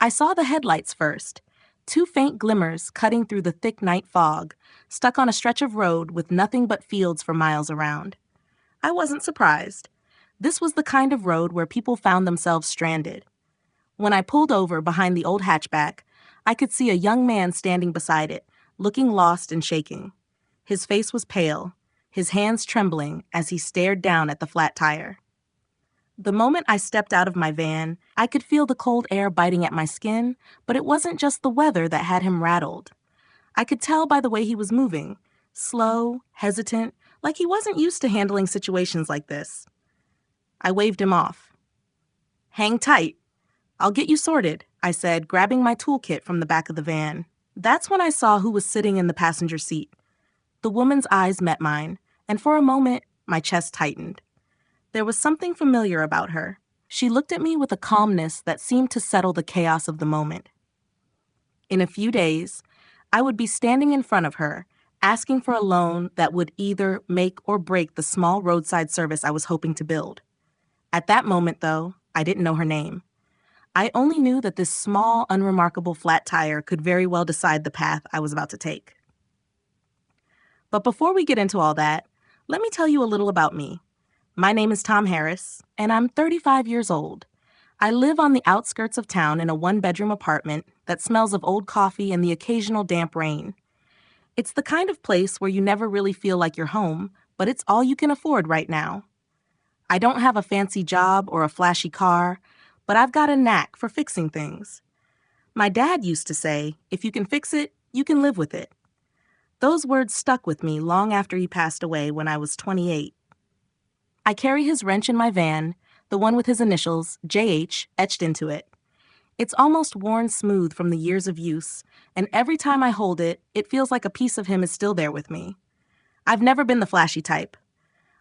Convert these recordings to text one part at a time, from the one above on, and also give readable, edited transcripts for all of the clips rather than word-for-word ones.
I saw the headlights first, two faint glimmers cutting through the thick night fog, stuck on a stretch of road with nothing but fields for miles around. I wasn't surprised. This was the kind of road where people found themselves stranded. When I pulled over behind the old hatchback, I could see a young man standing beside it, looking lost and shaking. His face was pale, his hands trembling as he stared down at the flat tire. The moment I stepped out of my van, I could feel the cold air biting at my skin, but it wasn't just the weather that had him rattled. I could tell by the way he was moving, slow, hesitant, like he wasn't used to handling situations like this. I waved him off. "Hang tight. I'll get you sorted," I said, grabbing my toolkit from the back of the van. That's when I saw who was sitting in the passenger seat. The woman's eyes met mine, and for a moment, my chest tightened. There was something familiar about her. She looked at me with a calmness that seemed to settle the chaos of the moment. In a few days, I would be standing in front of her, asking for a loan that would either make or break the small roadside service I was hoping to build. At that moment, though, I didn't know her name. I only knew that this small, unremarkable flat tire could very well decide the path I was about to take. But before we get into all that, let me tell you a little about me. My name is Tom Harris, and I'm 35 years old. I live on the outskirts of town in a one-bedroom apartment that smells of old coffee and the occasional damp rain. It's the kind of place where you never really feel like you're home, but it's all you can afford right now. I don't have a fancy job or a flashy car, but I've got a knack for fixing things. My dad used to say, if you can fix it, you can live with it. Those words stuck with me long after he passed away when I was 28. I carry his wrench in my van, the one with his initials, JH, etched into it. It's almost worn smooth from the years of use, and every time I hold it, it feels like a piece of him is still there with me. I've never been the flashy type.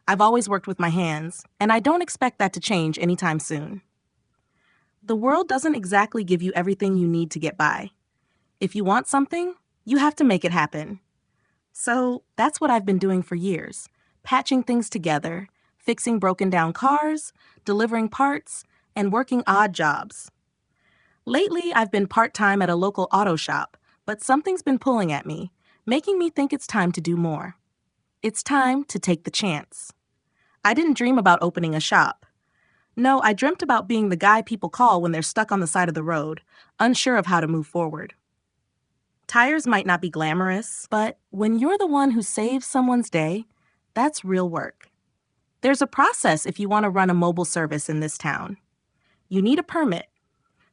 I've always worked with my hands, and I don't expect that to change anytime soon. The world doesn't exactly give you everything you need to get by. If you want something, you have to make it happen. So that's what I've been doing for years, patching things together, fixing broken down cars, delivering parts, and working odd jobs. Lately, I've been part-time at a local auto shop, but something's been pulling at me, making me think it's time to do more. It's time to take the chance. I didn't dream about opening a shop. No, I dreamt about being the guy people call when they're stuck on the side of the road, unsure of how to move forward. Tires might not be glamorous, but when you're the one who saves someone's day, that's real work. There's a process if you want to run a mobile service in this town. You need a permit.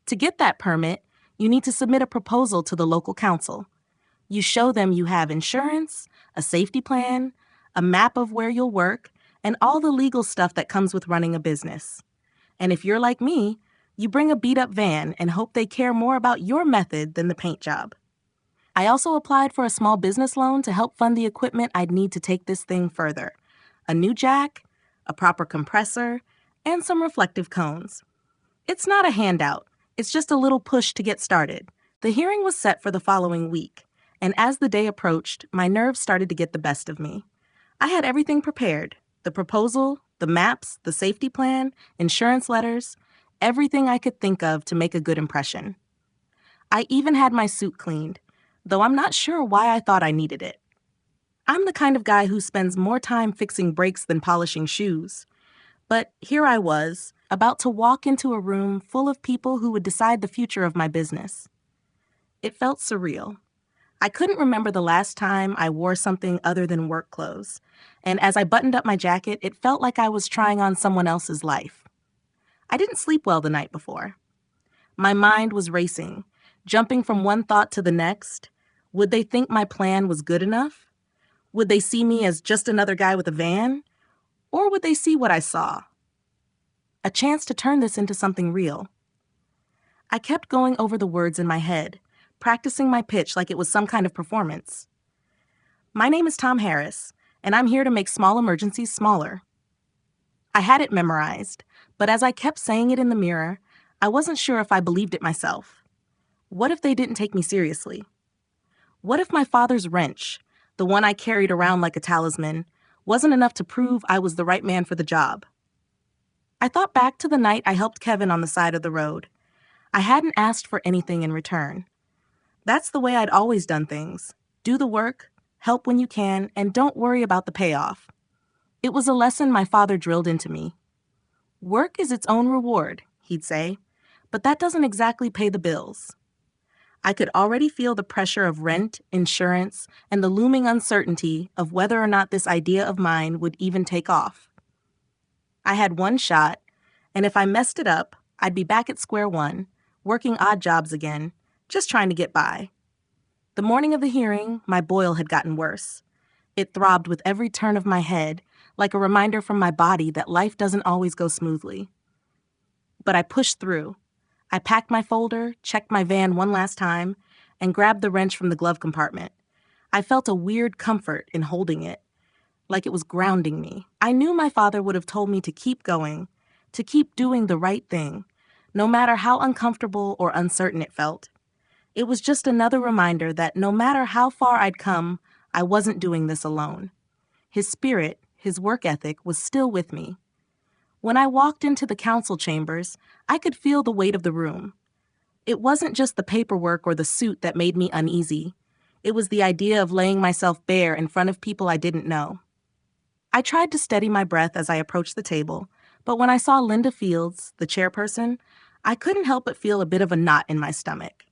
To get that permit, you need to submit a proposal to the local council. You show them you have insurance, a safety plan, a map of where you'll work, and all the legal stuff that comes with running a business. And if you're like me, you bring a beat-up van and hope they care more about your method than the paint job. I also applied for a small business loan to help fund the equipment I'd need to take this thing further. A new jack, a proper compressor, and some reflective cones. It's not a handout. It's just a little push to get started. The hearing was set for the following week, and as the day approached, my nerves started to get the best of me. I had everything prepared: the proposal, the maps, the safety plan, insurance letters, everything I could think of to make a good impression. I even had my suit cleaned, though I'm not sure why I thought I needed it. I'm the kind of guy who spends more time fixing brakes than polishing shoes. But here I was, about to walk into a room full of people who would decide the future of my business. It felt surreal. I couldn't remember the last time I wore something other than work clothes, and as I buttoned up my jacket, it felt like I was trying on someone else's life. I didn't sleep well the night before. My mind was racing, jumping from one thought to the next. Would they think my plan was good enough? Would they see me as just another guy with a van? Or would they see what I saw? A chance to turn this into something real. I kept going over the words in my head, practicing my pitch like it was some kind of performance. My name is Tom Harris, and I'm here to make small emergencies smaller. I had it memorized, but as I kept saying it in the mirror, I wasn't sure if I believed it myself. What if they didn't take me seriously? What if my father's wrench, the one I carried around like a talisman, wasn't enough to prove I was the right man for the job? I thought back to the night I helped Kevin on the side of the road. I hadn't asked for anything in return. That's the way I'd always done things. Do the work, help when you can, and don't worry about the payoff. It was a lesson my father drilled into me. Work is its own reward, he'd say, but that doesn't exactly pay the bills. I could already feel the pressure of rent, insurance, and the looming uncertainty of whether or not this idea of mine would even take off. I had one shot, and if I messed it up, I'd be back at square one, working odd jobs again, just trying to get by. The morning of the hearing, my boil had gotten worse. It throbbed with every turn of my head, like a reminder from my body that life doesn't always go smoothly. But I pushed through. I packed my folder, checked my van one last time, and grabbed the wrench from the glove compartment. I felt a weird comfort in holding it, like it was grounding me. I knew my father would have told me to keep going, to keep doing the right thing, no matter how uncomfortable or uncertain it felt. It was just another reminder that no matter how far I'd come, I wasn't doing this alone. His spirit, his work ethic, was still with me. When I walked into the council chambers, I could feel the weight of the room. It wasn't just the paperwork or the suit that made me uneasy. It was the idea of laying myself bare in front of people I didn't know. I tried to steady my breath as I approached the table, but when I saw Linda Fields, the chairperson, I couldn't help but feel a bit of a knot in my stomach.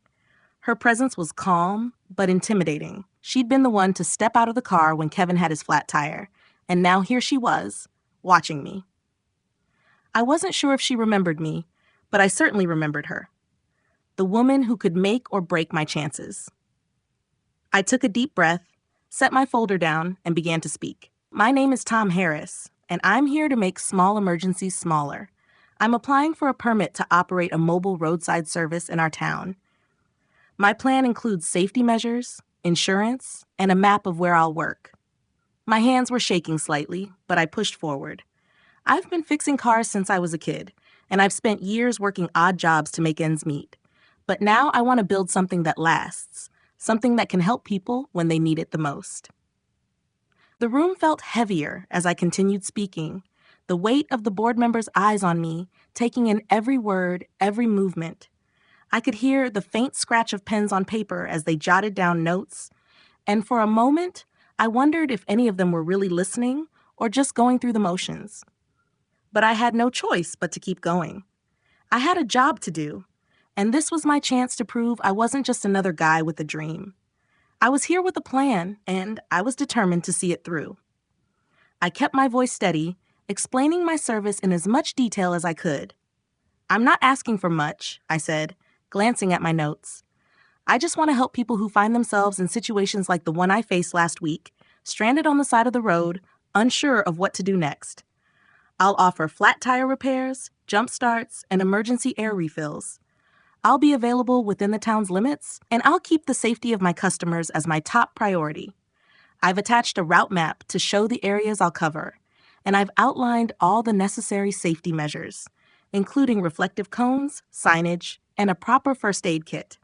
Her presence was calm, but intimidating. She'd been the one to step out of the car when Kevin had his flat tire, and now here she was, watching me. I wasn't sure if she remembered me, but I certainly remembered her. The woman who could make or break my chances. I took a deep breath, set my folder down, and began to speak. My name is Tom Harris, and I'm here to make small emergencies smaller. I'm applying for a permit to operate a mobile roadside service in our town. My plan includes safety measures, insurance, and a map of where I'll work. My hands were shaking slightly, but I pushed forward. I've been fixing cars since I was a kid, and I've spent years working odd jobs to make ends meet. But now I want to build something that lasts, something that can help people when they need it the most. The room felt heavier as I continued speaking, the weight of the board members' eyes on me, taking in every word, every movement. I could hear the faint scratch of pens on paper as they jotted down notes, and for a moment, I wondered if any of them were really listening or just going through the motions. But I had no choice but to keep going. I had a job to do, and this was my chance to prove I wasn't just another guy with a dream. I was here with a plan, and I was determined to see it through. I kept my voice steady, explaining my service in as much detail as I could. I'm not asking for much, I said, glancing at my notes. I just want to help people who find themselves in situations like the one I faced last week, stranded on the side of the road, unsure of what to do next. I'll offer flat tire repairs, jump starts, and emergency air refills. I'll be available within the town's limits, and I'll keep the safety of my customers as my top priority. I've attached a route map to show the areas I'll cover, and I've outlined all the necessary safety measures, including reflective cones, signage, and a proper first aid kit.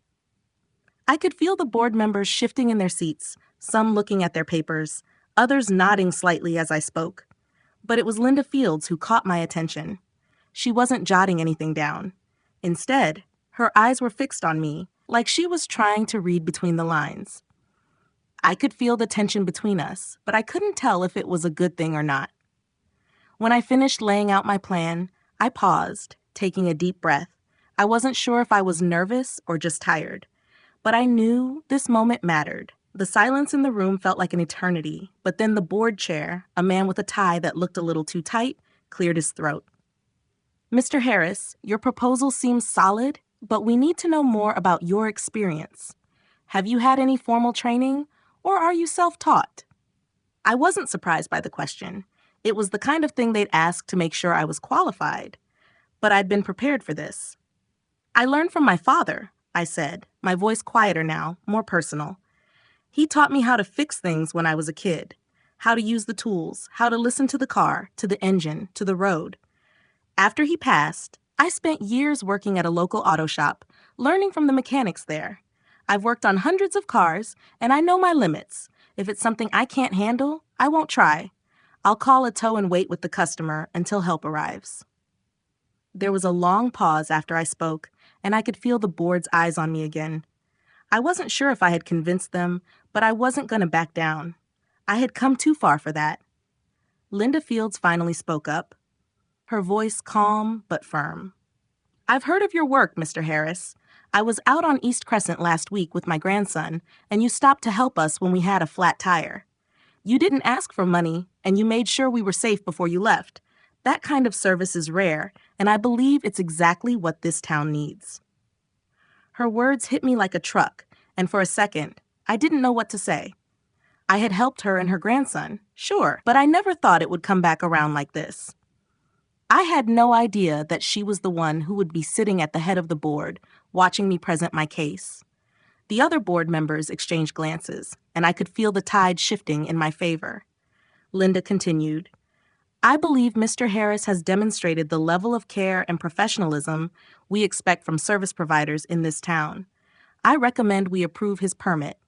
I could feel the board members shifting in their seats, some looking at their papers, others nodding slightly as I spoke. But it was Linda Fields who caught my attention. She wasn't jotting anything down. Instead, her eyes were fixed on me, like she was trying to read between the lines. I could feel the tension between us, but I couldn't tell if it was a good thing or not. When I finished laying out my plan, I paused, taking a deep breath. I wasn't sure if I was nervous or just tired, but I knew this moment mattered. The silence in the room felt like an eternity, but then the board chair, a man with a tie that looked a little too tight, cleared his throat. Mr. Harris, your proposal seems solid, but we need to know more about your experience. Have you had any formal training, or are you self-taught? I wasn't surprised by the question. It was the kind of thing they'd ask to make sure I was qualified, but I'd been prepared for this. I learned from my father, I said, my voice quieter now, more personal. He taught me how to fix things when I was a kid, how to use the tools, how to listen to the car, to the engine, to the road. After he passed, I spent years working at a local auto shop, learning from the mechanics there. I've worked on hundreds of cars, and I know my limits. If it's something I can't handle, I won't try. I'll call a tow and wait with the customer until help arrives. There was a long pause after I spoke, and I could feel the board's eyes on me again. I wasn't sure if I had convinced them, but I wasn't going to back down. I had come too far for that. Linda Fields finally spoke up, her voice calm but firm. "I've heard of your work, Mr. Harris. I was out on East Crescent last week with my grandson, and you stopped to help us when we had a flat tire. You didn't ask for money, and you made sure we were safe before you left. That kind of service is rare, and I believe it's exactly what this town needs." Her words hit me like a truck, and for a second, I didn't know what to say. I had helped her and her grandson, sure, but I never thought it would come back around like this. I had no idea that she was the one who would be sitting at the head of the board, watching me present my case. The other board members exchanged glances, and I could feel the tide shifting in my favor. Linda continued, "I believe Mr. Harris has demonstrated the level of care and professionalism we expect from service providers in this town. I recommend we approve his permit."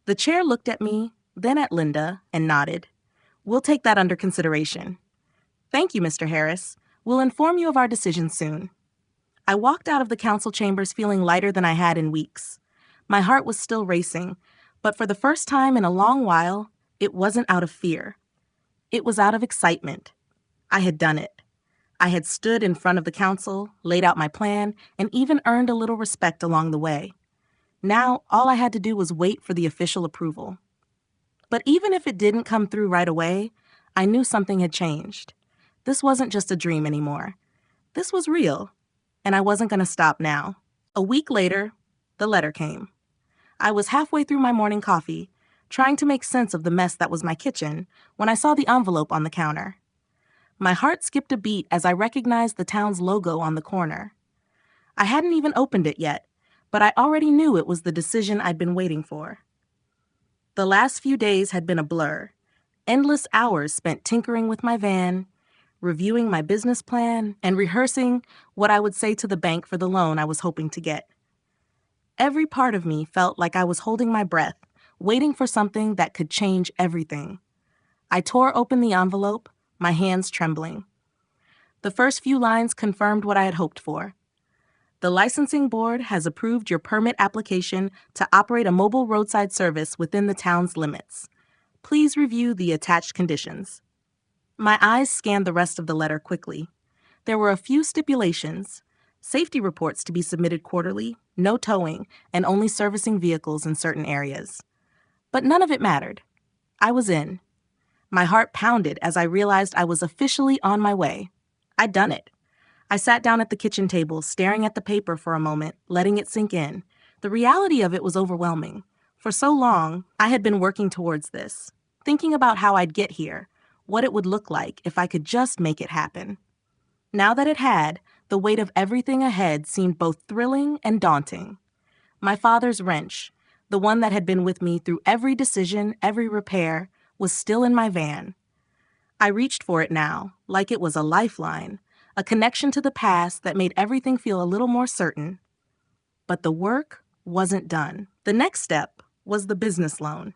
The chair looked at me, then at Linda, and nodded. "We'll take that under consideration." "Thank you, Mr. Harris. We'll inform you of our decision soon." I walked out of the council chambers feeling lighter than I had in weeks. My heart was still racing, but for the first time in a long while, it wasn't out of fear. It was out of excitement. I had done it. I had stood in front of the council, laid out my plan, and even earned a little respect along the way. Now, all I had to do was wait for the official approval. But even if it didn't come through right away, I knew something had changed. This wasn't just a dream anymore. This was real, and I wasn't going to stop now. A week later, the letter came. I was halfway through my morning coffee, trying to make sense of the mess that was my kitchen, when I saw the envelope on the counter. My heart skipped a beat as I recognized the town's logo on the corner. I hadn't even opened it yet, but I already knew it was the decision I'd been waiting for. The last few days had been a blur. Endless hours spent tinkering with my van, reviewing my business plan, and rehearsing what I would say to the bank for the loan I was hoping to get. Every part of me felt like I was holding my breath, waiting for something that could change everything. I tore open the envelope, my hands trembling. The first few lines confirmed what I had hoped for. "The licensing board has approved your permit application to operate a mobile roadside service within the town's limits. Please review the attached conditions." My eyes scanned the rest of the letter quickly. There were a few stipulations: safety reports to be submitted quarterly, no towing, and only servicing vehicles in certain areas. But none of it mattered. I was in. My heart pounded as I realized I was officially on my way. I'd done it. I sat down at the kitchen table, staring at the paper for a moment, letting it sink in. The reality of it was overwhelming. For so long, I had been working towards this, thinking about how I'd get here, what it would look like if I could just make it happen. Now that it had, the weight of everything ahead seemed both thrilling and daunting. My father's wrench, the one that had been with me through every decision, every repair, was still in my van. I reached for it now, like it was a lifeline, a connection to the past that made everything feel a little more certain. But the work wasn't done. The next step was the business loan.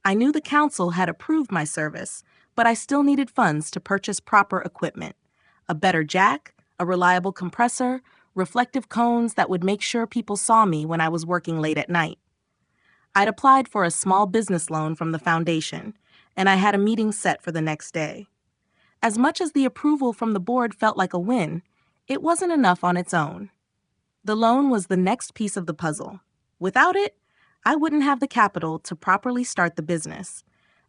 I knew the council had approved my service, but I still needed funds to purchase proper equipment: a better jack, a reliable compressor, reflective cones that would make sure people saw me when I was working late at night. I'd applied for a small business loan from the foundation, and I had a meeting set for the next day. As much as the approval from the board felt like a win, it wasn't enough on its own. The loan was the next piece of the puzzle. Without it, I wouldn't have the capital to properly start the business,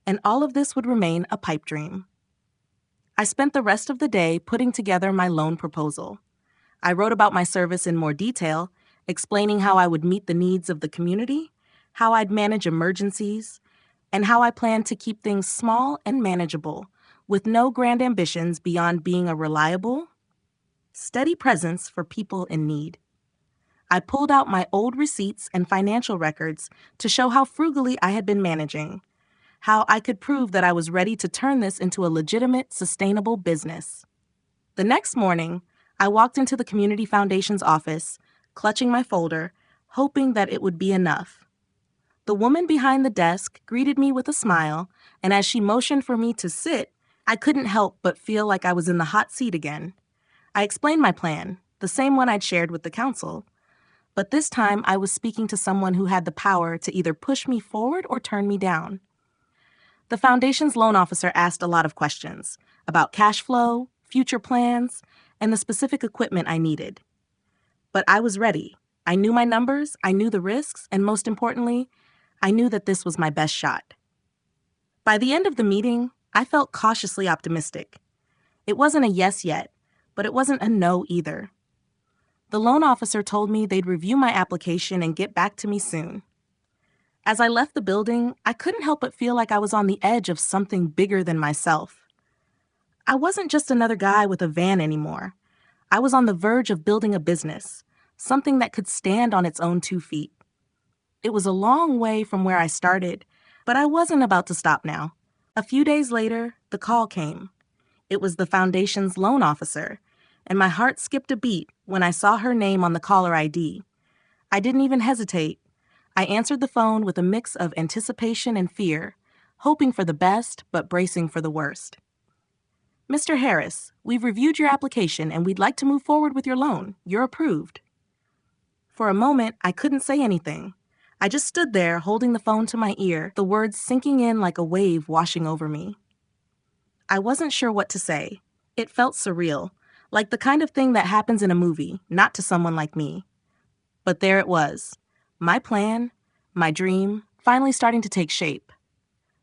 and all of this would remain a pipe dream. I spent the rest of the day putting together my loan proposal. I wrote about my service in more detail, explaining how I would meet the needs of the community, how I'd manage emergencies, and how I planned to keep things small and manageable, with no grand ambitions beyond being a reliable, steady presence for people in need. I pulled out my old receipts and financial records to show how frugally I had been managing, how I could prove that I was ready to turn this into a legitimate, sustainable business. The next morning, I walked into the Community Foundation's office, clutching my folder, hoping that it would be enough. The woman behind the desk greeted me with a smile, and as she motioned for me to sit, I couldn't help but feel like I was in the hot seat again. I explained my plan, the same one I'd shared with the council. But this time I was speaking to someone who had the power to either push me forward or turn me down. The foundation's loan officer asked a lot of questions about cash flow, future plans, and the specific equipment I needed. But I was ready. I knew my numbers, I knew the risks, and most importantly, I knew that this was my best shot. By the end of the meeting, I felt cautiously optimistic. It wasn't a yes yet, but it wasn't a no either. The loan officer told me they'd review my application and get back to me soon. As I left the building, I couldn't help but feel like I was on the edge of something bigger than myself. I wasn't just another guy with a van anymore. I was on the verge of building a business, something that could stand on its own 2 feet. It was a long way from where I started, but I wasn't about to stop now. A few days later, the call came. It was the foundation's loan officer, and my heart skipped a beat when I saw her name on the caller ID. I didn't even hesitate. I answered the phone with a mix of anticipation and fear, hoping for the best but bracing for the worst. "Mr. Harris, we've reviewed your application and we'd like to move forward with your loan. You're approved." For a moment, I couldn't say anything. I just stood there holding the phone to my ear, the words sinking in like a wave washing over me. I wasn't sure what to say. It felt surreal, like the kind of thing that happens in a movie, not to someone like me. But there it was. My plan, my dream, finally starting to take shape.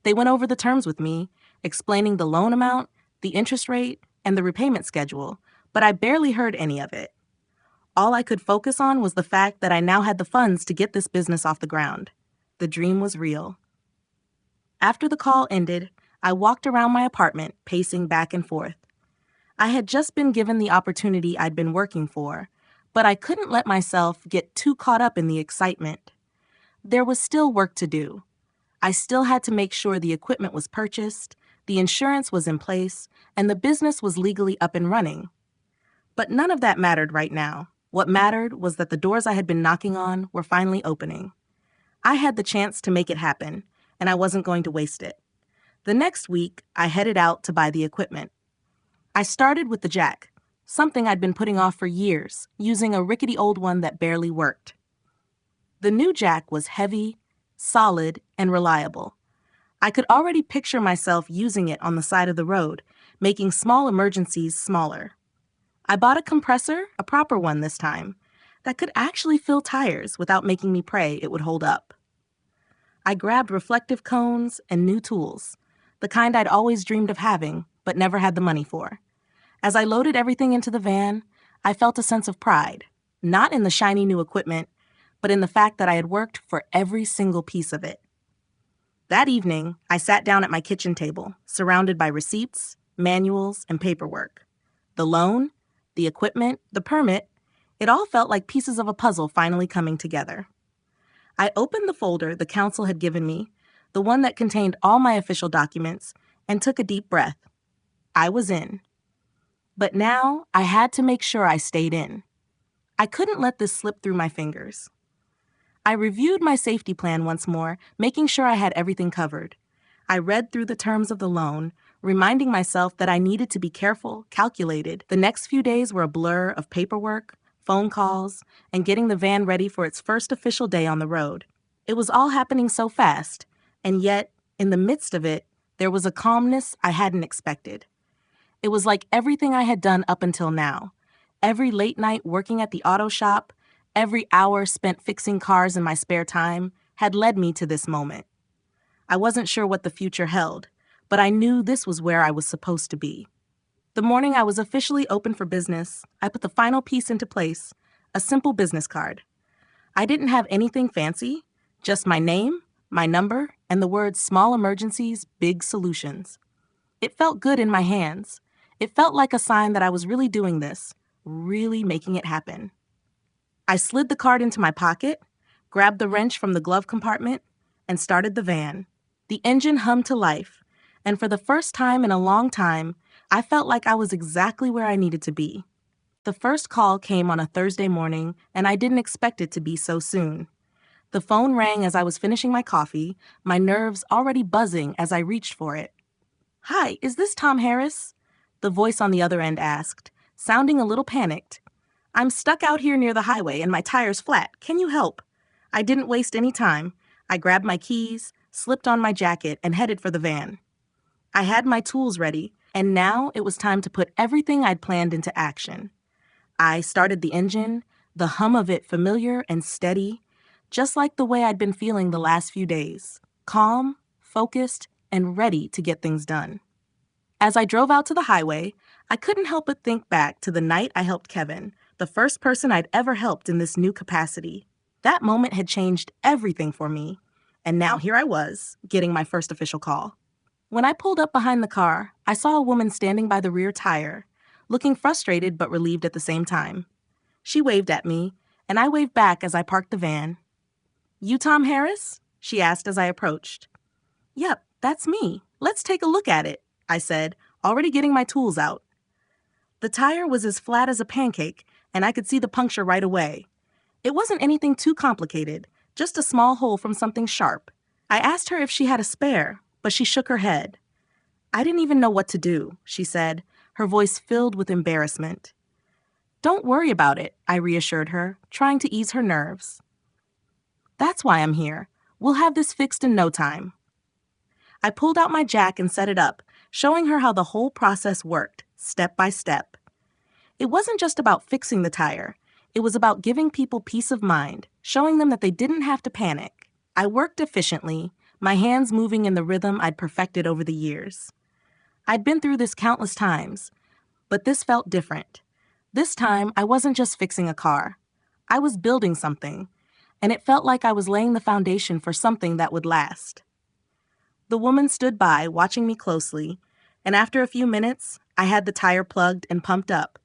They went over the terms with me, explaining the loan amount, the interest rate, and the repayment schedule, but I barely heard any of it. All I could focus on was the fact that I now had the funds to get this business off the ground. The dream was real. After the call ended, I walked around my apartment, pacing back and forth. I had just been given the opportunity I'd been working for, but I couldn't let myself get too caught up in the excitement. There was still work to do. I still had to make sure the equipment was purchased, the insurance was in place, and the business was legally up and running. But none of that mattered right now. What mattered was that the doors I had been knocking on were finally opening. I had the chance to make it happen, and I wasn't going to waste it. The next week, I headed out to buy the equipment. I started with the jack, something I'd been putting off for years, using a rickety old one that barely worked. The new jack was heavy, solid, and reliable. I could already picture myself using it on the side of the road, making small emergencies smaller. I bought a compressor, a proper one this time, that could actually fill tires without making me pray it would hold up. I grabbed reflective cones and new tools, the kind I'd always dreamed of having, but never had the money for. As I loaded everything into the van, I felt a sense of pride, not in the shiny new equipment, but in the fact that I had worked for every single piece of it. That evening, I sat down at my kitchen table, surrounded by receipts, manuals, and paperwork. The loan, the equipment, the permit, it all felt like pieces of a puzzle finally coming together. I opened the folder the council had given me, the one that contained all my official documents, and took a deep breath. I was in. But now, I had to make sure I stayed in. I couldn't let this slip through my fingers. I reviewed my safety plan once more, making sure I had everything covered. I read through the terms of the loan, reminding myself that I needed to be careful, calculated. The next few days were a blur of paperwork, phone calls, and getting the van ready for its first official day on the road. It was all happening so fast, and yet, in the midst of it, there was a calmness I hadn't expected. It was like everything I had done up until now. Every late night working at the auto shop, every hour spent fixing cars in my spare time, had led me to this moment. I wasn't sure what the future held, but I knew this was where I was supposed to be. The morning I was officially open for business, I put the final piece into place, a simple business card. I didn't have anything fancy, just my name, my number, and the words small emergencies, big solutions. It felt good in my hands. It felt like a sign that I was really doing this, really making it happen. I slid the card into my pocket, grabbed the wrench from the glove compartment, and started the van. The engine hummed to life, and for the first time in a long time, I felt like I was exactly where I needed to be. The first call came on a Thursday morning, and I didn't expect it to be so soon. The phone rang as I was finishing my coffee, my nerves already buzzing as I reached for it. "Hi, is this Tom Harris?" The voice on the other end asked, sounding a little panicked. I'm stuck out here near the highway and my tire's flat. Can you help? I didn't waste any time. I grabbed my keys, slipped on my jacket, and headed for the van. I had my tools ready, and now it was time to put everything I'd planned into action. I started the engine, the hum of it familiar and steady, just like the way I'd been feeling the last few days, calm, focused, and ready to get things done. As I drove out to the highway, I couldn't help but think back to the night I helped Kevin, the first person I'd ever helped in this new capacity. That moment had changed everything for me, and now here I was, getting my first official call. When I pulled up behind the car, I saw a woman standing by the rear tire, looking frustrated but relieved at the same time. She waved at me, and I waved back as I parked the van. "You Tom Harris?" she asked as I approached. "Yep, that's me. Let's take a look at it," I said, already getting my tools out. The tire was as flat as a pancake, and I could see the puncture right away. It wasn't anything too complicated, just a small hole from something sharp. I asked her if she had a spare, but she shook her head. "I didn't even know what to do," she said, her voice filled with embarrassment. "Don't worry about it," I reassured her, trying to ease her nerves. "That's why I'm here. We'll have this fixed in no time." I pulled out my jack and set it up, showing her how the whole process worked, step by step. It wasn't just about fixing the tire. It was about giving people peace of mind, showing them that they didn't have to panic. I worked efficiently, my hands moving in the rhythm I'd perfected over the years. I'd been through this countless times, but this felt different. This time, I wasn't just fixing a car. I was building something, and it felt like I was laying the foundation for something that would last. The woman stood by, watching me closely, and after a few minutes, I had the tire plugged and pumped up.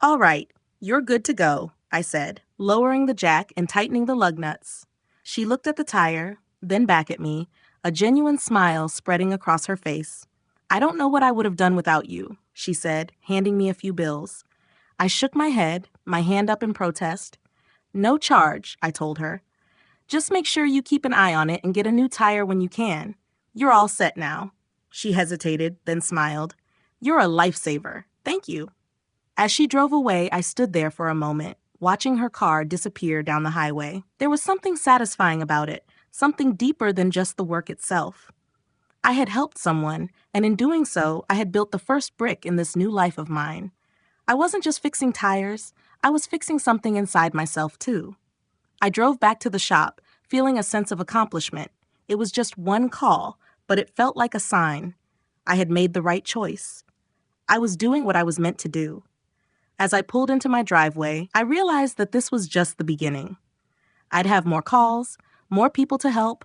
"All right, you're good to go," I said, lowering the jack and tightening the lug nuts. She looked at the tire, then back at me, a genuine smile spreading across her face. "I don't know what I would have done without you," she said, handing me a few bills. I shook my head, my hand up in protest. "No charge," I told her. "Just make sure you keep an eye on it and get a new tire when you can. You're all set now." She hesitated, then smiled. "You're a lifesaver. Thank you." As she drove away, I stood there for a moment, watching her car disappear down the highway. There was something satisfying about it, something deeper than just the work itself. I had helped someone, and in doing so, I had built the first brick in this new life of mine. I wasn't just fixing tires, I was fixing something inside myself, too. I drove back to the shop, feeling a sense of accomplishment. It was just one call, but it felt like a sign. I had made the right choice. I was doing what I was meant to do. As I pulled into my driveway, I realized that this was just the beginning. I'd have more calls, more people to help,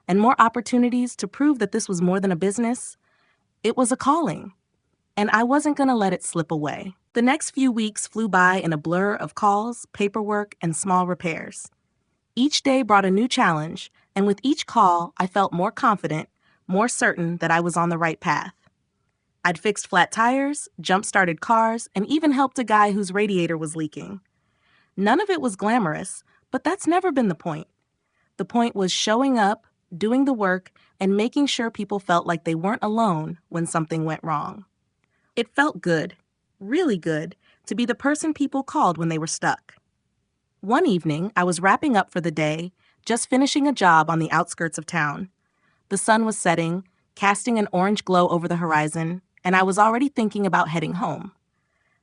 and more opportunities to prove that this was more than a business. It was a calling, and I wasn't going to let it slip away. The next few weeks flew by in a blur of calls, paperwork, and small repairs. Each day brought a new challenge, and with each call, I felt more confident, more certain that I was on the right path. I'd fixed flat tires, jump-started cars, and even helped a guy whose radiator was leaking. None of it was glamorous, but that's never been the point. The point was showing up, doing the work, and making sure people felt like they weren't alone when something went wrong. It felt good, really good, to be the person people called when they were stuck. One evening, I was wrapping up for the day, just finishing a job on the outskirts of town. The sun was setting, casting an orange glow over the horizon, and I was already thinking about heading home.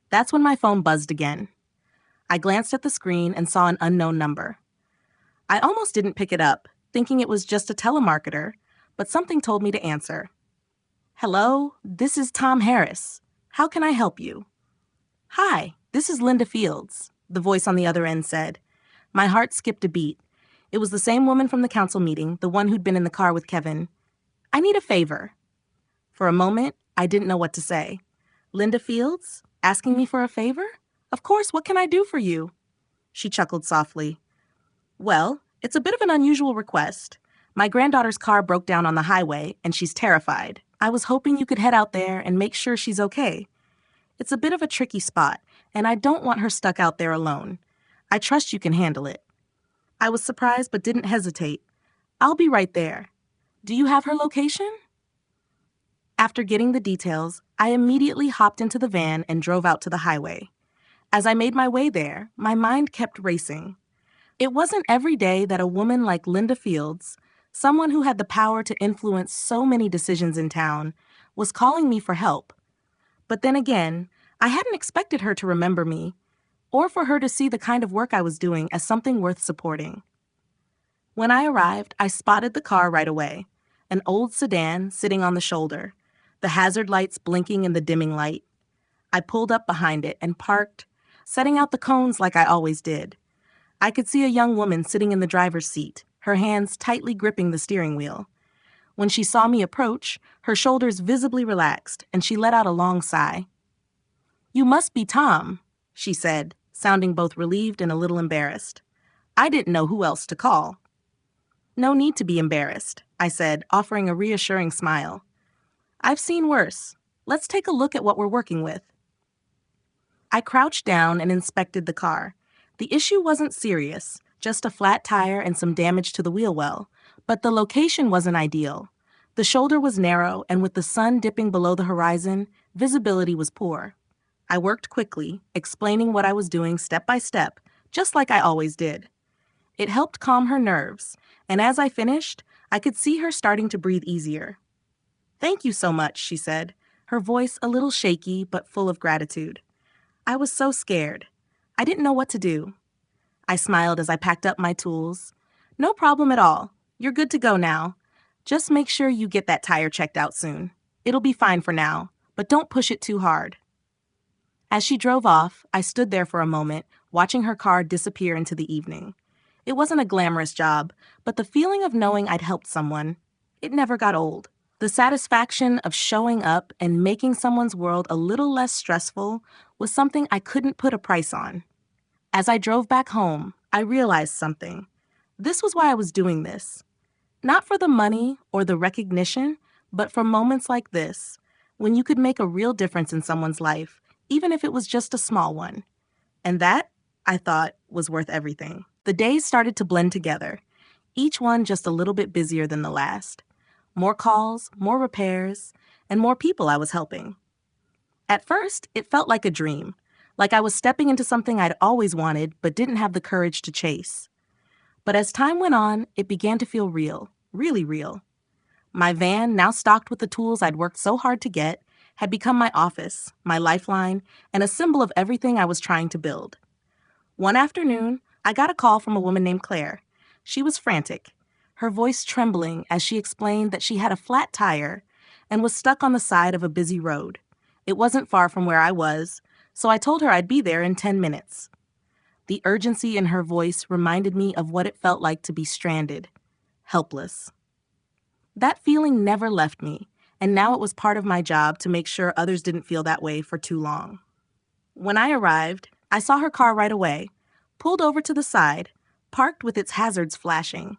That's when my phone buzzed again. I glanced at the screen and saw an unknown number. I almost didn't pick it up, thinking it was just a telemarketer, but something told me to answer. "Hello, this is Tom Harris. How can I help you?" "Hi, this is Linda Fields," the voice on the other end said. My heart skipped a beat. It was the same woman from the council meeting, the one who'd been in the car with Kevin. "I need a favor." For a moment, I didn't know what to say. Linda Fields? Asking me for a favor? Of course, what can I do for you? She chuckled softly. "Well, it's a bit of an unusual request. My granddaughter's car broke down on the highway, and she's terrified. I was hoping you could head out there and make sure she's okay. It's a bit of a tricky spot, and I don't want her stuck out there alone. I trust you can handle it." I was surprised but didn't hesitate. "I'll be right there. Do you have her location?" After getting the details, I immediately hopped into the van and drove out to the highway. As I made my way there, my mind kept racing. It wasn't every day that a woman like Linda Fields, someone who had the power to influence so many decisions in town, was calling me for help. But then again, I hadn't expected her to remember me, or for her to see the kind of work I was doing as something worth supporting. When I arrived, I spotted the car right away, an old sedan sitting on the shoulder, the hazard lights blinking in the dimming light. I pulled up behind it and parked, setting out the cones like I always did. I could see a young woman sitting in the driver's seat, her hands tightly gripping the steering wheel. When she saw me approach, her shoulders visibly relaxed, and she let out a long sigh. "You must be Tom," she said, sounding both relieved and a little embarrassed. I didn't know who else to call. "No need to be embarrassed," I said, offering a reassuring smile. "I've seen worse. Let's take a look at what we're working with." I crouched down and inspected the car. The issue wasn't serious, just a flat tire and some damage to the wheel well, but the location wasn't ideal. The shoulder was narrow, and with the sun dipping below the horizon, visibility was poor. I worked quickly, explaining what I was doing step by step, just like I always did. It helped calm her nerves, and as I finished, I could see her starting to breathe easier. "Thank you so much," she said, her voice a little shaky but full of gratitude. I was so scared. I didn't know what to do. I smiled as I packed up my tools. "No problem at all. You're good to go now. Just make sure you get that tire checked out soon. It'll be fine for now, but don't push it too hard." As she drove off, I stood there for a moment, watching her car disappear into the evening. It wasn't a glamorous job, but the feeling of knowing I'd helped someone, it never got old. The satisfaction of showing up and making someone's world a little less stressful was something I couldn't put a price on. As I drove back home, I realized something. This was why I was doing this. Not for the money or the recognition, but for moments like this, when you could make a real difference in someone's life, even if it was just a small one. And that, I thought, was worth everything. The days started to blend together, each one just a little bit busier than the last. More calls, more repairs, and more people I was helping. At first, it felt like a dream, like I was stepping into something I'd always wanted but didn't have the courage to chase. But as time went on, it began to feel real, really real. My van, now stocked with the tools I'd worked so hard to get, had become my office, my lifeline, and a symbol of everything I was trying to build. One afternoon, I got a call from a woman named Claire. She was frantic, her voice trembling as she explained that she had a flat tire and was stuck on the side of a busy road. It wasn't far from where I was, so I told her I'd be there in 10 minutes. The urgency in her voice reminded me of what it felt like to be stranded, helpless. That feeling never left me, and now it was part of my job to make sure others didn't feel that way for too long. When I arrived, I saw her car right away, pulled over to the side, parked with its hazards flashing.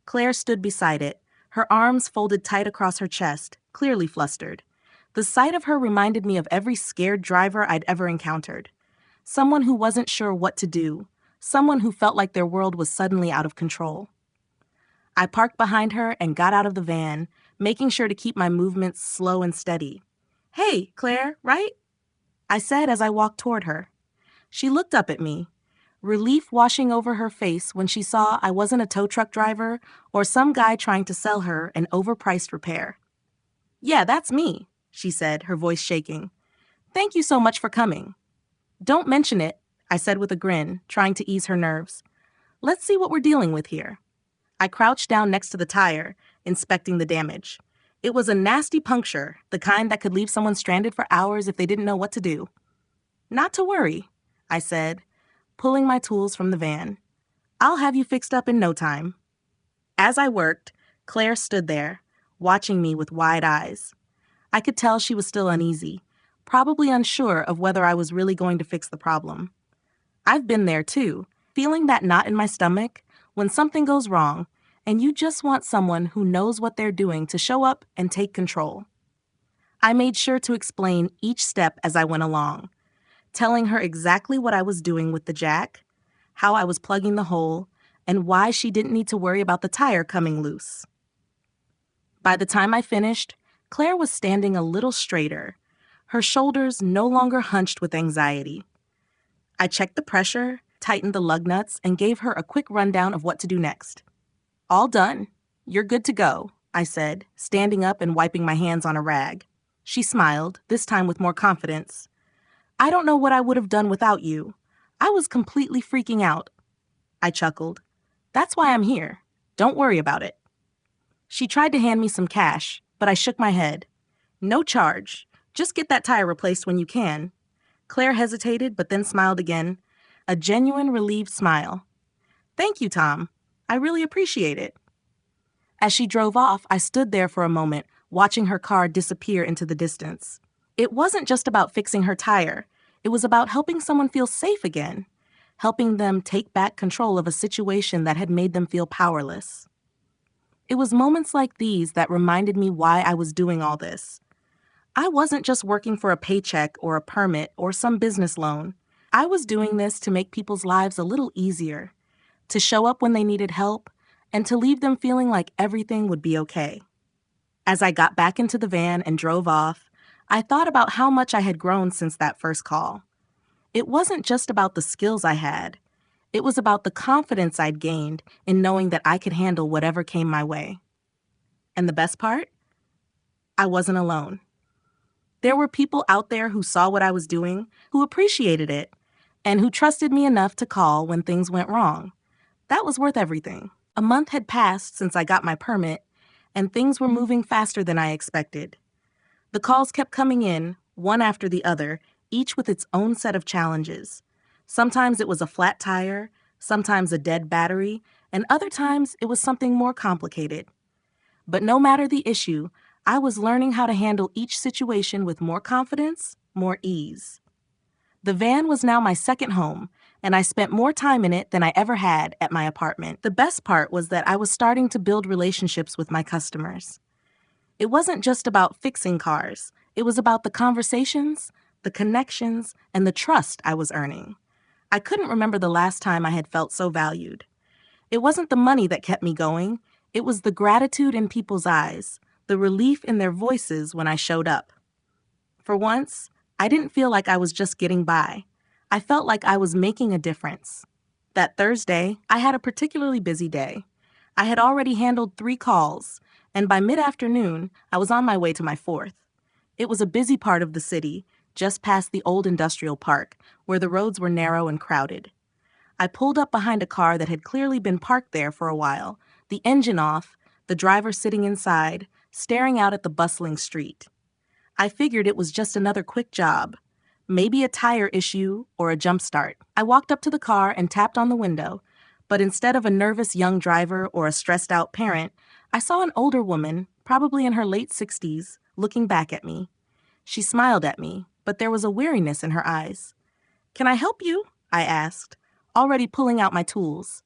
Claire stood beside it, her arms folded tight across her chest, clearly flustered. The sight of her reminded me of every scared driver I'd ever encountered. Someone who wasn't sure what to do, someone who felt like their world was suddenly out of control. I parked behind her and got out of the van, making sure to keep my movements slow and steady. "Hey, Claire, right?" I said as I walked toward her. She looked up at me, relief washing over her face when she saw I wasn't a tow truck driver or some guy trying to sell her an overpriced repair. "Yeah, that's me," she said, her voice shaking. "Thank you so much for coming." "Don't mention it," I said with a grin, trying to ease her nerves. "Let's see what we're dealing with here." I crouched down next to the tire, inspecting the damage. It was a nasty puncture, the kind that could leave someone stranded for hours if they didn't know what to do. "Not to worry," I said, pulling my tools from the van. "I'll have you fixed up in no time." As I worked, Claire stood there, watching me with wide eyes. I could tell she was still uneasy, probably unsure of whether I was really going to fix the problem. I've been there too, feeling that knot in my stomach when something goes wrong and you just want someone who knows what they're doing to show up and take control. I made sure to explain each step as I went along, telling her exactly what I was doing with the jack, how I was plugging the hole, and why she didn't need to worry about the tire coming loose. By the time I finished, Claire was standing a little straighter, her shoulders no longer hunched with anxiety. I checked the pressure, tightened the lug nuts, and gave her a quick rundown of what to do next. All done. You're good to go, I said, standing up and wiping my hands on a rag. She smiled, this time with more confidence. I don't know what I would have done without you. I was completely freaking out. I chuckled. That's why I'm here. Don't worry about it. She tried to hand me some cash, but I shook my head. No charge. Just get that tire replaced when you can. Claire hesitated, but then smiled again. A genuine relieved smile. Thank you, Tom. I really appreciate it. As she drove off, I stood there for a moment, watching her car disappear into the distance. It wasn't just about fixing her tire. It was about helping someone feel safe again, helping them take back control of a situation that had made them feel powerless. It was moments like these that reminded me why I was doing all this. I wasn't just working for a paycheck or a permit or some business loan. I was doing this to make people's lives a little easier, to show up when they needed help, and to leave them feeling like everything would be okay. As I got back into the van and drove off, I thought about how much I had grown since that first call. It wasn't just about the skills I had. It was about the confidence I'd gained in knowing that I could handle whatever came my way. And the best part? I wasn't alone. There were people out there who saw what I was doing, who appreciated it, and who trusted me enough to call when things went wrong. That was worth everything. A month had passed since I got my permit, and things were moving faster than I expected. The calls kept coming in, one after the other, each with its own set of challenges. Sometimes it was a flat tire, sometimes a dead battery, and other times it was something more complicated. But no matter the issue, I was learning how to handle each situation with more confidence, more ease. The van was now my second home, and I spent more time in it than I ever had at my apartment. The best part was that I was starting to build relationships with my customers. It wasn't just about fixing cars. It was about the conversations, the connections, and the trust I was earning. I couldn't remember the last time I had felt so valued. It wasn't the money that kept me going. It was the gratitude in people's eyes, the relief in their voices when I showed up. For once, I didn't feel like I was just getting by. I felt like I was making a difference. That Thursday, I had a particularly busy day. I had already handled 3 calls, and by mid-afternoon, I was on my way to my 4th. It was a busy part of the city, just past the old industrial park, where the roads were narrow and crowded. I pulled up behind a car that had clearly been parked there for a while, the engine off, the driver sitting inside, staring out at the bustling street. I figured it was just another quick job, maybe a tire issue or a jump start. I walked up to the car and tapped on the window, but instead of a nervous young driver or a stressed-out parent, I saw an older woman, probably in her late 60s, looking back at me. She smiled at me, but there was a weariness in her eyes. "Can I help you?" I asked, already pulling out my tools.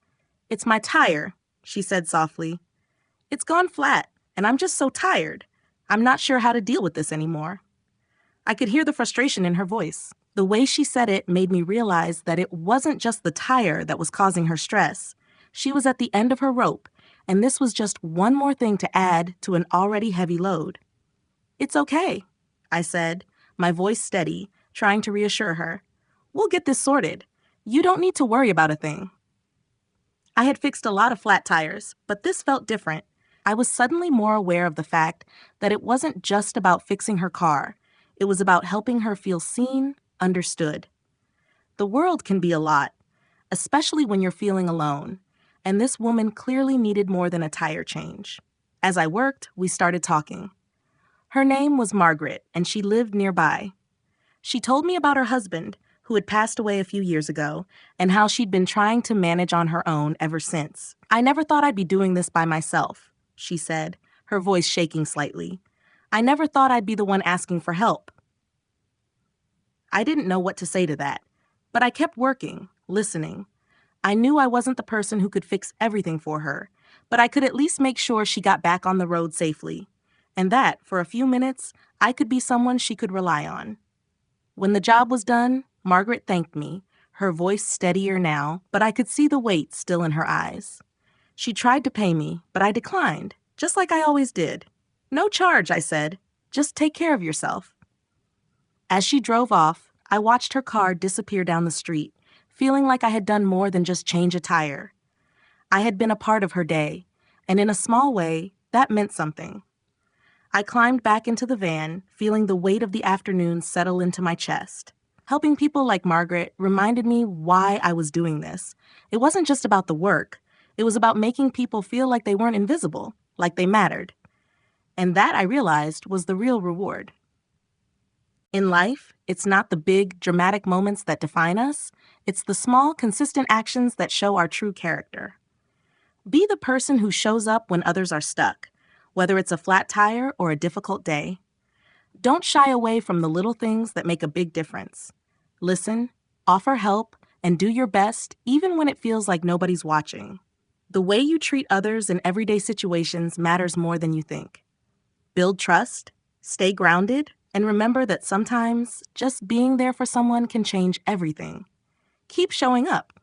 "It's my tire," she said softly. "It's gone flat, and I'm just so tired. I'm not sure how to deal with this anymore." I could hear the frustration in her voice. The way she said it made me realize that it wasn't just the tire that was causing her stress. She was at the end of her rope, and this was just one more thing to add to an already heavy load. "It's okay," I said, my voice steady, trying to reassure her. "We'll get this sorted. You don't need to worry about a thing." I had fixed a lot of flat tires, but this felt different. I was suddenly more aware of the fact that it wasn't just about fixing her car. It was about helping her feel seen, understood. The world can be a lot, especially when you're feeling alone, and this woman clearly needed more than a tire change. As I worked, we started talking. Her name was Margaret, and she lived nearby. She told me about her husband, who had passed away a few years ago, and how she'd been trying to manage on her own ever since. "I never thought I'd be doing this by myself," she said, her voice shaking slightly. "I never thought I'd be the one asking for help." I didn't know what to say to that, but I kept working, listening. I knew I wasn't the person who could fix everything for her, but I could at least make sure she got back on the road safely. And that, for a few minutes, I could be someone she could rely on. When the job was done, Margaret thanked me, her voice steadier now, but I could see the weight still in her eyes. She tried to pay me, but I declined, just like I always did. "No charge," I said. "Just take care of yourself." As she drove off, I watched her car disappear down the street, feeling like I had done more than just change a tire. I had been a part of her day, and in a small way, that meant something. I climbed back into the van, feeling the weight of the afternoon settle into my chest. Helping people like Margaret reminded me why I was doing this. It wasn't just about the work. It was about making people feel like they weren't invisible, like they mattered. And that, I realized, was the real reward. In life, it's not the big, dramatic moments that define us. It's the small, consistent actions that show our true character. Be the person who shows up when others are stuck, whether it's a flat tire or a difficult day. Don't shy away from the little things that make a big difference. Listen, offer help, and do your best even when it feels like nobody's watching. The way you treat others in everyday situations matters more than you think. Build trust, stay grounded, and remember that sometimes just being there for someone can change everything. Keep showing up,